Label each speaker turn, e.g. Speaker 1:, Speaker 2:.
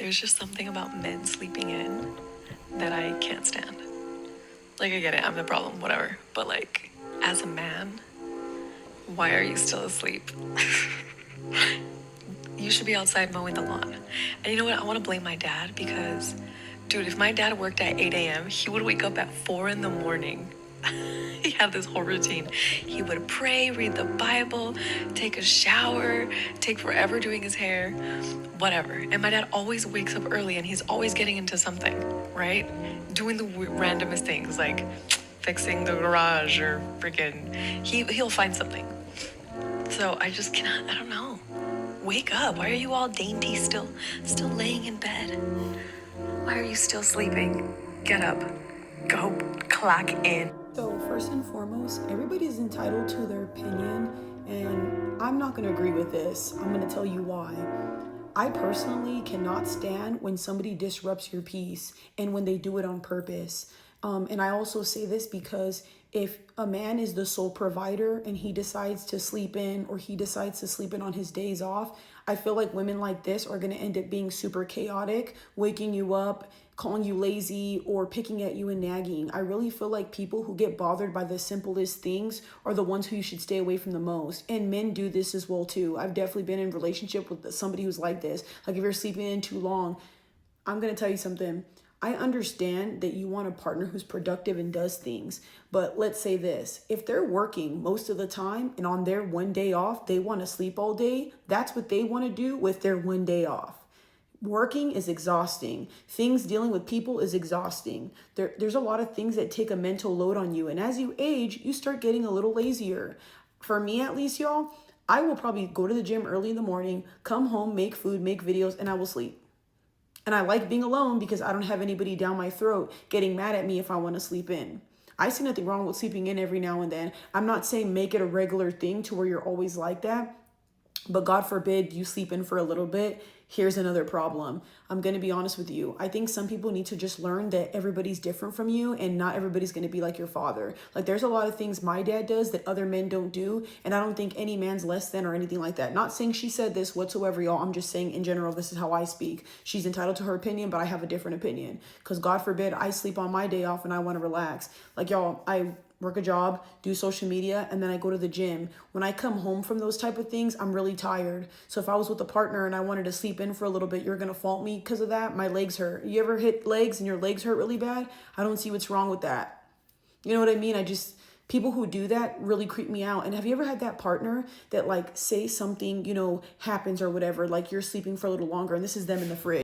Speaker 1: there's just something about men sleeping in that I can't stand. Like, I get it, I'm the problem, whatever. But, like, as a man, why are you still asleep? You should be outside mowing the lawn. And you know what? I want to blame my dad because, dude, if my dad worked at 8 a.m., he would wake up at 4 in the morning. He had this whole routine. He would pray, read the Bible, take a shower, take forever doing his hair, whatever. And my dad always wakes up early and he's always getting into something, right? Doing the randomest things like fixing the garage or freaking, he'll find something. So I just cannot, I don't know. Wake up. Why are you all dainty still laying in bed? Why are you still sleeping? Get up. Go clock in.
Speaker 2: So, first and foremost, everybody's entitled to their opinion, and I'm not going to agree with this. I'm going to tell you why. I personally cannot stand when somebody disrupts your peace and when they do it on purpose. And I also say this because if a man is the sole provider and he decides to sleep in or he decides to sleep in on his days off, I feel like women like this are going to end up being super chaotic, waking you up, calling you lazy, or picking at you and nagging. I really feel like people who get bothered by the simplest things are the ones who you should stay away from the most. And men do this as well too. I've definitely been in a relationship with somebody who's like this. Like if you're sleeping in too long, I'm going to tell you something. I understand that you want a partner who's productive and does things, but let's say this. If they're working most of the time and on their one day off, they want to sleep all day, that's what they want to do with their one day off. Working is exhausting. Things dealing with people is exhausting. There's a lot of things that take a mental load on you. And as you age, you start getting a little lazier. For me, at least, y'all, I will probably go to the gym early in the morning, come home, make food, make videos, and I will sleep. And I like being alone because I don't have anybody down my throat getting mad at me if I want to sleep in. I see nothing wrong with sleeping in every now and then. I'm not saying make it a regular thing to where you're always like that. But God forbid you sleep in for a little bit. Here's another problem. I'm going to be honest with you. I think some people need to just learn that everybody's different from you and not everybody's going to be like your father. Like there's a lot of things my dad does that other men don't do. And I don't think any man's less than or anything like that. Not saying she said this whatsoever, y'all. I'm just saying in general, this is how I speak. She's entitled to her opinion, but I have a different opinion. Because God forbid I sleep on my day off and I want to relax. Like y'all, I work a job, do social media, and then I go to the gym. When I come home from those type of things, I'm really tired. So if I was with a partner and I wanted to sleep in for a little bit, you're going to fault me because of that? My legs hurt. You ever hit legs and your legs hurt really bad? I don't see what's wrong with that. You know what I mean? People who do that really creep me out. And have you ever had that partner that like say something, happens or whatever, like you're sleeping for a little longer and this is them in the fridge?